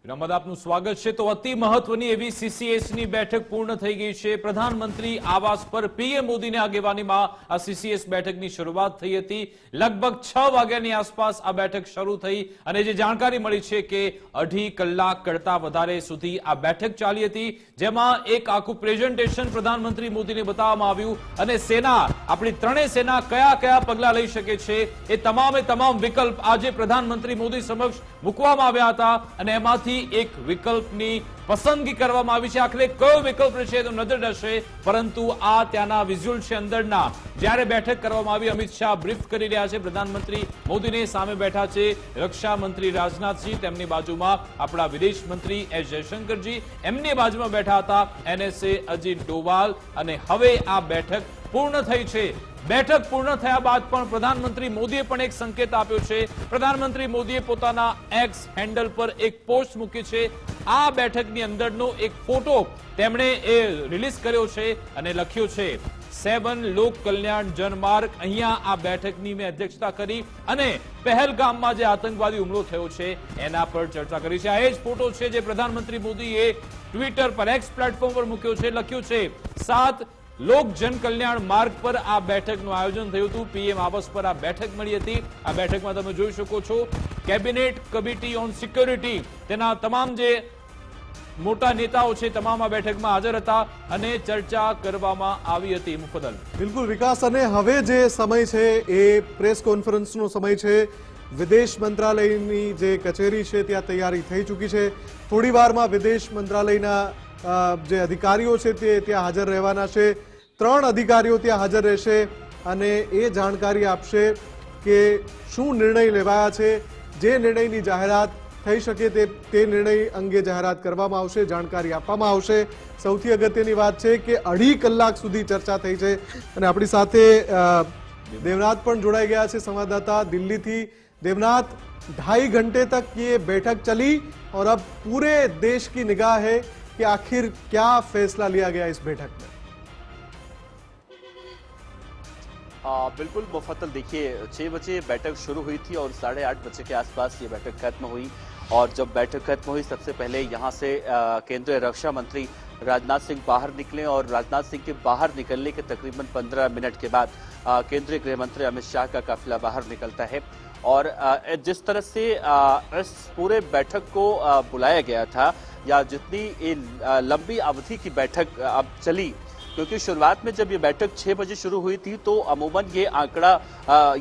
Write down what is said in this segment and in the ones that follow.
વિરામબાદ આપનું સ્વાગત છે। તો અતિ મહત્વની એવી સીસીએસની બેઠક પૂર્ણ થઈ ગઈ છે। પ્રધાનમંત્રી આવાસ પર પીએમ મોદીની આગેવાનીમાં આ સીસીએસ બેઠકની શરૂઆત થઈ હતી। લગભગ 6 વાગ્યાની આસપાસ આ બેઠક શરૂ થઈ અને જે જાણકારી મળી છે કે 2.5 કલાક કરતા વધારે સુધી આ બેઠક ચાલી હતી, જેમાં એક આખું પ્રેઝન્ટેશન પ્રધાનમંત્રી મોદીને બતાવવામાં આવ્યું અને સેના, આપણી ત્રણેય સેના કયા કયા પગલાં લઈ શકે છે એ તમામે તમામ વિકલ્પ આજે પ્રધાનમંત્રી મોદી સમક્ષ મૂકવામાં આવ્યા હતા અને એમાંથી એક વિકલ્પની પસંદગી કરવામાં આવી છે। આખરે કયો વિકલ્પ છે તો નજર રહેશે, પરંતુ આ ત્યાંના વિઝ્યુઅલ છે અંદરના। જ્યારે બેઠક કરવામાં આવી, અમિત શાહ બ્રીફ કરી રહ્યા છે પ્રધાનમંત્રી મોદીને। સામે બેઠા છે રક્ષા મંત્રી રાજનાથસિંહ, તેમની બાજુમાં આપણા વિદેશ મંત્રી એસ જયશંકરજી, એમની બાજુમાં બેઠા હતા એનએસએ અજીત ડોવાલ। અને હવે આ બેઠક પૂર્ણ થઈ છે। બેઠક પૂર્ણ થયા બાદ પણ પ્રધાનમંત્રી મોદીએ પણ એક સંકેત આપ્યો છે। પ્રધાનમંત્રી મોદીએ પોતાના એક્સ હેન્ડલ પર એક પોસ્ટ મૂકી છે। આ બેઠકની અંદરનો એક ફોટો તેમણે એ રિલીઝ કર્યો છે અને લખ્યું છે 7 લોક કલ્યાણ જનમાર્ગ। અહીંયા આ બેઠકની મેં અધ્યક્ષતા કરી અને પહેલગામમાં જે આતંકવાદી હુમલો થયો છે એના પર ચર્ચા કરી છે। આ એ જ ફોટો છે જે પ્રધાનમંત્રી મોદીએ ટ્વિટર પર, એક્સ પ્લેટફોર્મ પર મૂક્યો છે। લખ્યું છે 7 લોક જન કલ્યાણ માર્ગ પર આ બેઠકનું આયોજન થયું હતું। પીએમ આવાસ પર આ બેઠક મળી હતી। આ બેઠકમાં તમે જોઈ શકો છો કેબિનેટ કમિટી ઓન સિક્યોરિટી, તેના તમામ જે મોટા નેતાઓ છે તમામ આ બેઠકમાં હાજર હતા અને ચર્ચા કરવામાં આવી હતી। મુફદ્દલ બિલકુલ વિકાસ, અને હવે જે સમય છે એ પ્રેસ કોન્ફરન્સનો સમય છે। વિદેશ મંત્રાલયની જે કચેરી છે ત્યાં તૈયારી થઈ ચૂકી છે। થોડી વારમાં વિદેશ મંત્રાલયના જે અધિકારીઓ છે તે ત્યાં હાજર રહેવાના છે। 3 અધિકારીઓ ત્યાં હાજર રહેશે અને એ જાણકારી આપશે કે શું નિર્ણય લેવાયા છે। જે નિર્ણયની જાહેરાત થઈ શકે તે નિર્ણય અંગે જાહેરાત કરવામાં આવશે, જાણકારી આપવામાં આવશે। સૌથી અગત્યની વાત છે કે 2.5 કલાક સુધી ચર્ચા થઈ છે અને આપણી સાથે દેવનાથ પણ જોડાઈ ગયા છે, સંવાદદાતા દિલ્હીથી। देवनाथ, 2.5 घंटे तक ये बैठक चली और अब पूरे देश की निगाह है कि आखिर क्या फैसला लिया गया इस बैठक में। बिल्कुल मुफद्दल, देखिए 6 बजे बैठक शुरू हुई थी और 8:30 बजे के आसपास ये बैठक खत्म हुई। और जब बैठक खत्म हुई, सबसे पहले यहाँ से केंद्रीय रक्षा मंत्री राजनाथ सिंह बाहर निकले और राजनाथ सिंह के बाहर निकलने के तकरीबन 15 मिनट के बाद केंद्रीय गृह मंत्री अमित शाह का काफिला बाहर निकलता है। और जिस तरह से इस पूरे बैठक को बुलाया गया था, या जितनी लंबी अवधि की बैठक अब चली, क्योंकि शुरुआत में जब ये बैठक 6 बजे शुरू हुई थी तो अमूमन ये आंकड़ा,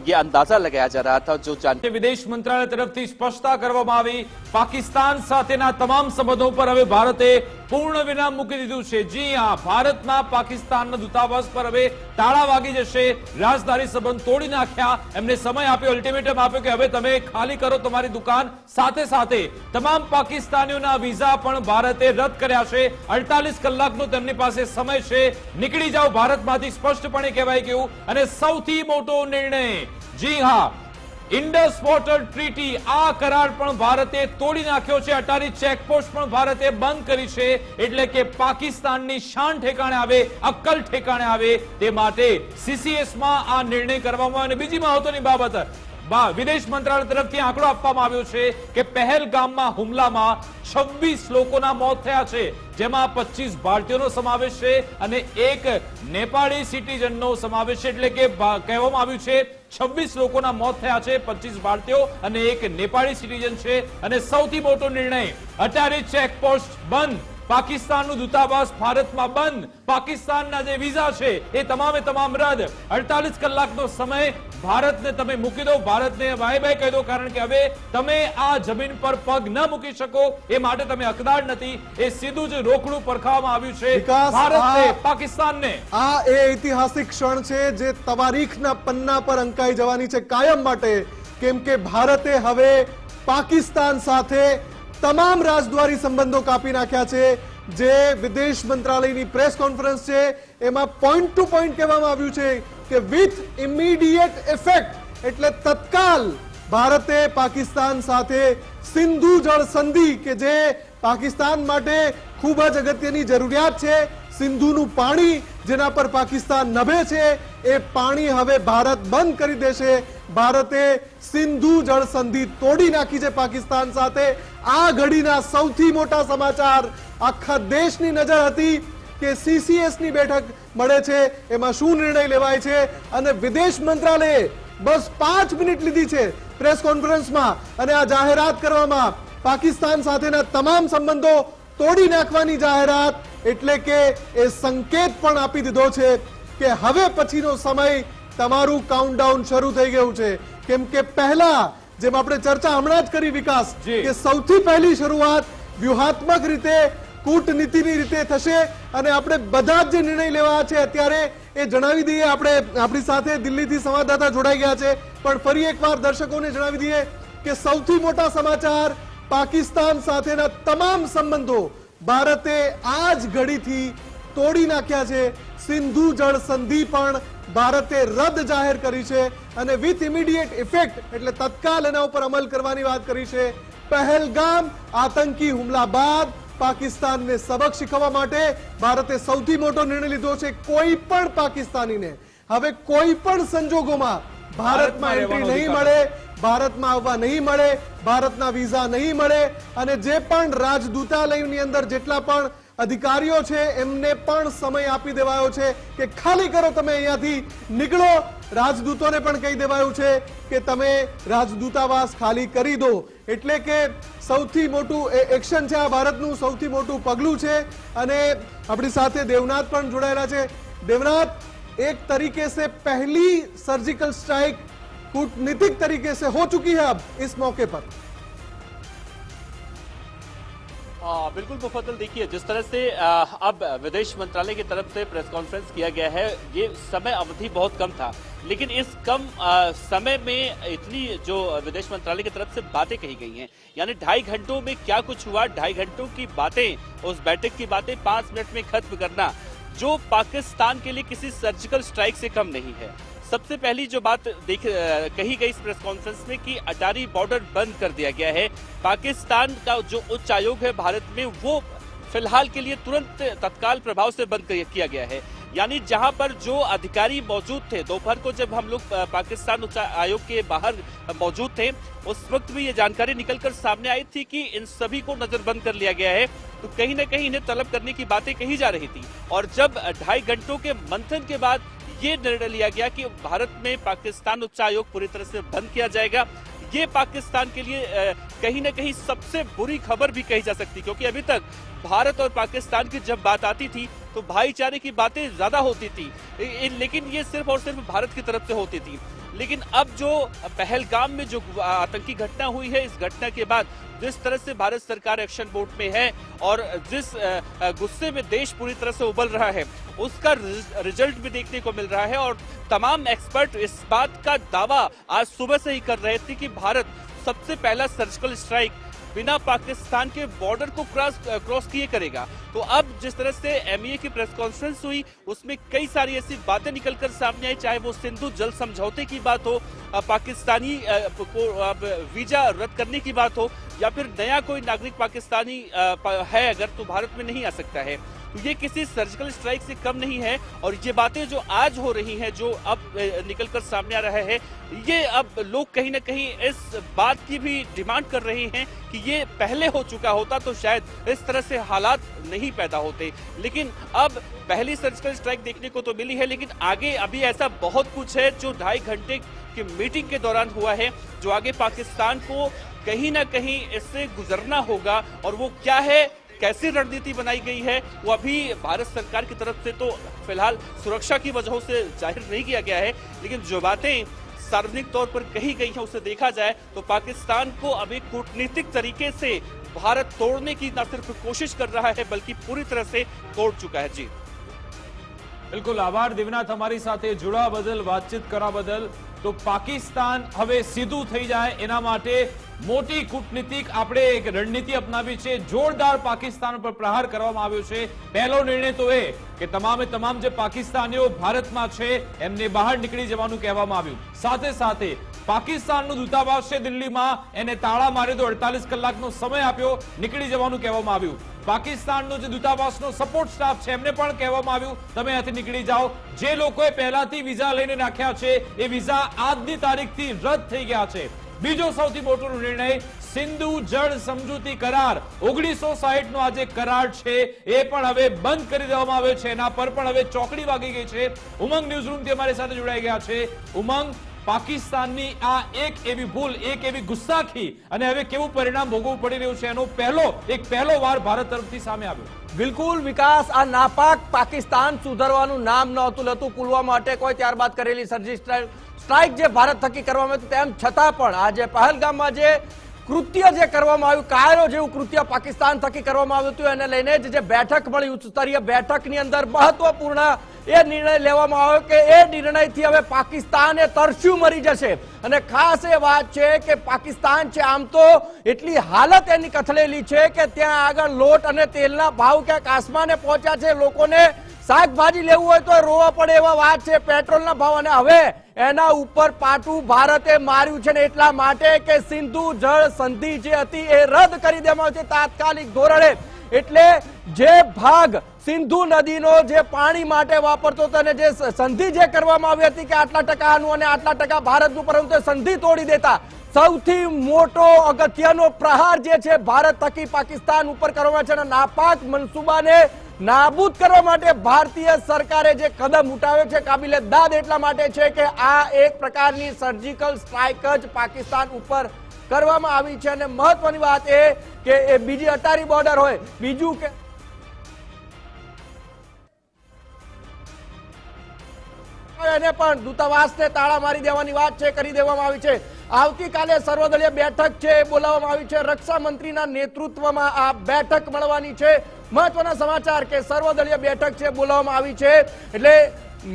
ये अंदाजा लगाया जा रहा था जो विदेश मंत्रालय तरफથી સ્પષ્ટતા કરવામાં આવી। પાકિસ્તાન સાથેના તમામ સંબંધો પર હવે ભારતે પૂર્ણ વિરામ મૂકી દીધું છે। જી હા, ભારતના પાકિસ્તાનના દૂતાવાસ પર હવે તાળા વાગી જશે। રાજદારી સંબંધ તોડી નાખ્યા, એમને સમય આપ્યો, અલ્ટિમેટમ આપ્યો કે હવે તમે ખાલી કરો તમારી દુકાન। સાથે સાથે તમામ પાકિસ્તાનીઓના વિઝા પણ ભારતે રદ કર્યા છે। 48 કલાકનો તેમની પાસે સમય છે, નીકળી જાઓ ભારતમાંથી, સ્પષ્ટપણે કહેવાય ગયું। અને સૌથી મોટો નિર્ણય, જી હા, ઇન્ડસ વોટર ટ્રીટી, આ કરાર પણ ભારતે તોડી નાખ્યો છે। અટારી ચેકપોસ્ટ પણ ભારતે બંધ કરી છે। એટલે કે પાકિસ્તાનની શાન ઠેકાણે આવે, અક્કલ ઠેકાણે આવે તે માટે સીસીએસમાં આ નિર્ણય કરવામાં આવ્યો। અને બીજી મહત્વની બાબત, વિદેશ મંત્રાલય તરફથી આંકડો આપવામાં આવ્યો છે કે પહેલગામમાં હુમલામાં 26 લોકોના મોત થયા છે, જેમાં 25 ભારતીયોનો સમાવેશ છે અને એક નેપાળી સિટીઝનનો સમાવેશ છે। એટલે કે કહેવામાં આવ્યું છે 26 લોકોના મોત થયા છે, 25 ભારતીયો અને એક નેપાળી સિટીઝન છે। અને સૌથી મોટો નિર્ણય, અત્યારે ચેકપોસ્ટ બંધ, પાકિસ્તાનનું દૂતાવાસ ભારતમાં બંધ, પાકિસ્તાનના જે વિઝા છે એ તમામે તમામ રદ। 48 કલાકનો સમય ભારતને તમે મૂકી દો, ભારતને બાય બાય કહી દો, કારણ કે હવે તમે આ જમીન પર પગ ન મૂકી શકો, એ માટે તમે હકદાર નથી। એ સીધું જ રોકડું પરખાવવામાં આવ્યું છે ભારતને, પાકિસ્તાનને। આ એ ઐતિહાસિક ક્ષણ છે જે તારીખના પન્ના પર અંકાઈ જવાની છે કાયમ માટે, કેમ કે ભારતે હવે પાકિસ્તાન સાથે તમામ રાજદ્વારી સંબંધો કાપી નાખ્યા છે। જે વિદેશ મંત્રાલયની પ્રેસ કોન્ફરન્સ છે એમાં પોઈન્ટ ટુ પોઈન્ટ કહેવામાં આવ્યું છે કે વિથ ઇમિડિયેટ ઇફેક્ટ, એટલે તત્કાલ ભારતે પાકિસ્તાન સાથે સિંધુ જળ સંધિ, કે જે પાકિસ્તાન માટે ખૂબ જ અગત્યની જરૂરિયાત છે, સિંધુનું પાણી જેના પર પાકિસ્તાન નભે છે એ પાણી હવે ભારત બંધ કરી દેશે. ભારતે સિંધુ જળ સંધિ તોડી નાખી છે પાકિસ્તાન સાથે. આ ઘડીના સૌથી મોટા સમાચાર. આખા દેશની નજર હતી કે CCS ની બેઠક મળે છે, એમાં શું નિર્ણય લેવાય છે, અને વિદેશ મંત્રાલયે બસ 5 મિનિટ લીધી છે પ્રેસ કોન્ફરન્સમાં અને આ જાહેરાત કરવામાં, પાકિસ્તાન સાથેના તમામ સંબંધો તોડી નાખવાની જાહેરાત. એટલે કે એ સંકેત પણ આપી દીધો છે કે હવે પછીનો સમય તમારું કાઉન્ટડાઉન શરૂ થઈ ગયું છે. કેમ કે પહેલા જેમ આપણે ચર્ચા હમણાં જ કરી વિકાસ, કે સૌથી પહેલી શરૂઆત વ્યૂહાત્મક રીતે કૂટનીતિની રીતે થશે અને આપણે બધા જ જે નિર્ણય લેવા છે અત્યારે એ જણાવી દઈએ. આપણે આપણી સાથે દિલ્હીથી સંવાદદાતા જોડાઈ ગયા છે, પણ ફરી એકવાર દર્શકોને જણાવી દઈએ કે સૌથી મોટા સમાચાર, પાકિસ્તાન સાથેના તમામ સંબંધો ભારતે આ જ ઘડીથી તોડી નાખ્યા છે. સિંધુ જળ સંધિ પણ ભારતે રદ જાહેર કરી છે અને વિથ ઇમિડિયેટ ઇફેક્ટ એટલે તત્કાલ એના ઉપર અમલ કરવાની વાત કરી છે. પહેલગામ આતંકી હુમલા બાદ પાકિસ્તાનને સબક શીખવવા માટે ભારતે સૌથી મોટો નિર્ણય લીધો છે. કોઈ પણ પાકિસ્તાનીને હવે કોઈ પણ સંજોગોમાં ભારતમાં એન્ટ્રી નહીં મળે, ભારતમાં આવવા નહીં મળે, ભારતના વિઝા નહીં મળે અને જે પણ રાજદૂતાલયની અંદર જેટલા પણ અધિકારીઓ છે એમને પણ સમય આપી દેવાયો છે કે ખાલી કરો, તમે અહીંયાથી નીકળો. રાજદૂતોને પણ કહી દેવાયું છે કે તમે રાજદૂતાવાસ ખાલી કરી દો. એટલે કે સૌથી મોટું એક્શન છે, આ ભારતનું સૌથી મોટું પગલું છે. અને આપણી સાથે દેવનાથ પણ જોડાયેલા છે. देवनाथ, एक तरीके से पहली सर्जिकल स्ट्राइक कूटनीतिक तरीके से हो चुकी है अब इस मौके पर। बिल्कुल मुफद्दल, देखिए जिस तरह से अब विदेश मंत्रालय की तरफ से प्रेस कॉन्फ्रेंस किया गया है, ये समय अवधि बहुत कम था, लेकिन इस कम समय में इतनी जो विदेश मंत्रालय की तरफ से बातें कही गई हैं, यानी 2.5 घंटों में क्या कुछ हुआ, 2.5 घंटों की बातें, उस बैठक की बातें 5 मिनट में खत्म करना, जो पाकिस्तान के लिए किसी सर्जिकल स्ट्राइक से कम नहीं है। सबसे पहली जो बात कही गई इस प्रेस कॉन्फ्रेंस में कि अटारी बॉर्डर बंद कर दिया गया है। पाकिस्तान का जो उच्च आयोग है भारत में, वो फिलहाल के लिए तुरंत तत्काल प्रभाव से बंद किया गया है। यानी जहां पर जो अधिकारी मौजूद थे, दोपहर को जब हम लोग पाकिस्तान उच्च आयोग के बाहर मौजूद थे, उस वक्त भी ये जानकारी निकलकर सामने आई थी कि इन सभी को नजरबंद कर लिया गया है। तो कहीं ना कहीं इन्हें तलब करने की बातें कही जा रही थी, और जब 2.5 घंटों के मंथन के बाद ये निर्णय लिया गया कि भारत में पाकिस्तान उच्च आयोग पूरी तरह से बंद किया जाएगा, ये पाकिस्तान के लिए कहीं ना कहीं सबसे बुरी खबर भी कही जा सकती, क्योंकि अभी तक भारत और पाकिस्तान की जब बात आती थी तो भाईचारे की बातें ज्यादा होती थी, लेकिन ये सिर्फ और सिर्फ भारत की तरफ से होती थी। लेकिन अब जो पहलगाम में जो आतंकी घटना हुई है, इस घटना के बाद जिस तरह से भारत सरकार एक्शन मोड में है और जिस गुस्से में देश पूरी तरह से उबल रहा है, उसका रिजल्ट भी देखने को मिल रहा है। और तमाम एक्सपर्ट इस बात का दावा आज सुबह से ही कर रहे थे कि भारत सबसे पहला सर्जिकल स्ट्राइक बिना पाकिस्तान के बॉर्डर को क्रॉस किए करेगा। तो अब जिस तरह से एमईए की प्रेस कॉन्फ्रेंस हुई, उसमें कई सारी ऐसी बातें निकलकर सामने आई, चाहे वो सिंधु जल समझौते की बात हो, पाकिस्तानी को वीजा रद्द करने की बात हो, या फिर नया कोई नागरिक पाकिस्तानी है अगर तो भारत में नहीं आ सकता है, तो ये किसी सर्जिकल स्ट्राइक से कम नहीं है। और ये बातें जो आज हो रही हैं, जो अब निकलकर सामने आ रहा है, ये अब लोग कहीं ना कहीं इस बात की भी डिमांड कर रहे हैं कि ये पहले हो चुका होता तो शायद इस तरह से हालात नहीं पैदा होते। लेकिन अब पहली सर्जिकल स्ट्राइक देखने को तो मिली है, लेकिन आगे अभी ऐसा बहुत कुछ है जो 2.5 घंटे की मीटिंग के दौरान हुआ है, जो आगे पाकिस्तान को कहीं ना कहीं इससे गुजरना होगा। और वो क्या है, कैसी रणनीति बनाई गई है, वो अभी भारत सरकार की तरफ से तो फिलहाल सुरक्षा की वजहों से जाहिर नहीं किया गया है, लेकिन जो बातें सार्वजनिक तौर पर कही गई है उसे देखा जाए तो पाकिस्तान को अभी कूटनीतिक तरीके से भारत तोड़ने की न सिर्फ कोशिश कर रहा है, बल्कि पूरी तरह से तोड़ चुका है। जी बिल्कुल, आभार देवनाथ, हमारी साथे जुड़ा बदल, बातचीत करा बदल। तो पाकिस्तान हवे सीधू थई जाए एना माटे मोटी कूटनीतिक आपणे एक रणनीति अपनावी छे। जोरदार पाकिस्तान पर प्रहार करवामां आव्यो छे। पहलो निर्णय तो ए के तमामे तमाम जे पाकिस्तानीओ भारतमां छे एमने बहार निकળી જવાનું કહેવામાં આવ્યું। સાથે સાથે પાકિસ્તાનનું દૂતાવાસ છે દિલ્હીમાં એને તાળા માર્યો તો 48 કલાકનો સમય આપ્યો, નીકળી જવાનું કહેવામાં આવ્યું. પાકિસ્તાનનો જે દૂતાવાસનો સપોર્ટ સ્ટાફ છે એમને પણ કહેવામાં આવ્યું તમે અહીંયાથી નીકળી જાઓ. જે લોકોએ પહેલાથી વિઝા લઈને નાખ્યા છે એ વિઝા આજની તારીખથી રદ થઈ ગયા છે. બીજો સૌથી મોટો નિર્ણય, સિંધુ જળ સમજૂતી કરાર 1960 નો આજે કરાર છે એ પણ હવે બંધ કરી દેવામાં આવ્યો છે. એના પર પણ હવે ચોકડી વાગી ગઈ છે. ઉમંગ ન્યૂઝરૂમથી અમારી સાથે જોડાઈ ગયા છે. ઉમંગ, પાકિસ્તાનની આ એક એવી ભૂલ, એક એવી ગુસ્સાખી અને હવે કેવું પરિણામ ભોગવવું પડી રહ્યું છે એનો પહેલો વાર ભારત તરફથી સામે આવ્યો. બિલકુલ વિકાસ, આ નાપાક પાકિસ્તાન સુધરવાનું નામ નહોતું લેતું. પુલવામા અટેક હોય ત્યારબાદ કરેલી સર્જિકલ સ્ટ્રાઇક જે ભારત થકી કરવામાં આવી તેમ છતાં પણ આજે પહેલગામમાં જે કૃત્ય જે કરવામાં આવ્યું, કાયરો જેવું કૃત્ય પાકિસ્તાન થકી કરવામાં આવ્યું હતું, એને લઈને જે બેઠક મળી ઉચ્ચ સ્તરીય બેઠકની અંદર મહત્વપૂર્ણ એ નિર્ણય લેવામાં આવ્યો કે એ નિર્ણયથી હવે પાકિસ્તાન એ તરસ્યું મરી જશે. અને ખાસ એ વાત છે કે પાકિસ્તાન છે આમ તો એટલી હાલત એની કથળેલી છે કે ત્યાં આગળ લોટ અને તેલના ભાવ ક્યાંક આસમાને પહોંચ્યા છે. લોકોને શાકભાજી લેવું હોય તો રોવા પડે એવા વાત છે, પેટ્રોલના ભાવ. અને હવે એના ઉપર પાટું ભારતે માર્યું છે ને એટલા માટે કે સિંધુ જળ સંધિ જે હતી એ રદ કરી દેવામાં આવી છે તાત્કાલિક ધોરણે. એટલે જે ભાગ સિંધુ નદીનો જે પાણી માટે વાપરતો હતો અને જે સંધિ જે કરવામાં આવી હતી કે આટલા ટકાનું અને આટલા ટકા ભારતનું, પરંતુ સંધિ તોડી દેતા સૌથી મોટો અગત્યનો પ્રહાર જે છે ભારત થકી પાકિસ્તાન ઉપર કરવામાં છે અને નાપાક મનસૂબાને નાબૂદ કરવા માટે ભારતીય સરકારે જે કદમ ઉઠાવ્યો છે કાબિલે દાદ એટલા માટે છે કે આ એક પ્રકારની સર્જિકલ સ્ટ્રાઇક જ પાકિસ્તાન ઉપર કરવામાં આવી છે. અને મહત્વની વાત એ કે એ બીજી અટારી બોર્ડર હોય, બીજું કે એને પણ દૂતાવાસને તાળા મારી દેવાની વાત છે કરી દેવામાં આવી છે. આવતીકાલે સર્વદળીય બેઠક છે બોલાવવામાં આવી છે. રક્ષા મંત્રીના નેતૃત્વમાં આ બેઠક મળવાની છે. મહત્વના સમાચાર કે સર્વદળીય બેઠક છે બોલાવવામાં આવી છે. એટલે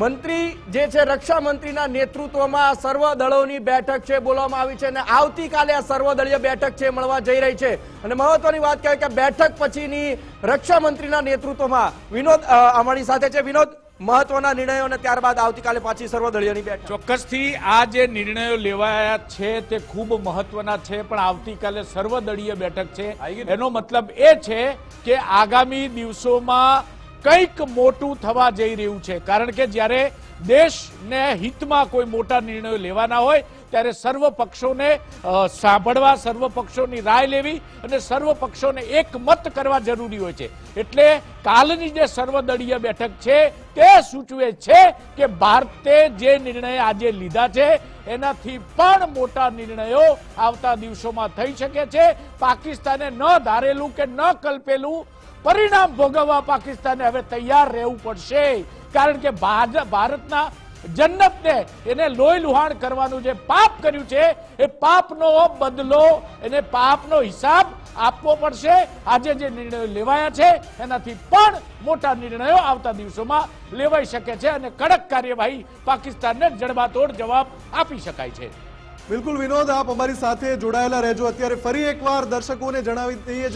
મંત્રી જે છે રક્ષા મંત્રીના નેતૃત્વમાં સર્વ દળોની બેઠક છે બોલાવવામાં આવી છે અને આવતીકાલે આ સર્વદળીય બેઠક છે મળવા જઈ રહી છે. અને મહત્વની વાત કહે કે બેઠક પછીની રક્ષા મંત્રીના નેતૃત્વમાં વિનોદ અમારી સાથે છે. વિનોદ, મહત્વના નિર્ણયો અને ત્યારબાદ આવતીકાલે પાછી સર્વદળીયની બેઠક. ચોક્કસથી આ જે નિર્ણયો લેવાયા છે તે ખૂબ મહત્વના છે, પણ આવતીકાલે સર્વદળીય બેઠક છે એનો મતલબ એ છે કે આગામી દિવસોમાં કંઈક મોટું થવા જઈ રહ્યું છે. કારણ કે જ્યારે દેશને હિતમાં કોઈ મોટા નિર્ણયો લેવાના હોય ત્યારે સર્વ પક્ષોને સાંભળવા, સર્વ પક્ષોની રાય લેવી અને સર્વ પક્ષોને એકમત કરવા જરૂરી હોય છે. એટલે કાલની જે સર્વદળીય બેઠક છે તે સૂચવે છે કે ભારતે જે નિર્ણય આજે લીધા છે એનાથી પણ મોટા નિર્ણયો આવતા દિવસોમાં થઈ શકે છે. પાકિસ્તાને ન ધારેલું કે ન કલ્પેલું પરિણામ ભોગવવા પાકિસ્તાને હવે તૈયાર રહેવું પડશે. કારણ કે ભારતના જન્નતને એને લોહી લુહાણ કરવાનું જે પાપ કર્યું છે એ પાપનો બદલો, એને પાપનો હિસાબ આપવો પડશે. આજે જે નિર્ણયો લેવાયા છે એનાથી પણ મોટા નિર્ણયો આવતા દિવસોમાં લેવાઈ શકે છે અને કડક કાર્યવાહી પાકિસ્તાનને જડબાતોડ જવાબ આપી શકાય છે. બિલકુલ વિનોદ, આપ અમારી સાથે જોડાયેલા રહેજો. અત્યારે ફરી એકવાર દર્શકોને જણાવી દઈએ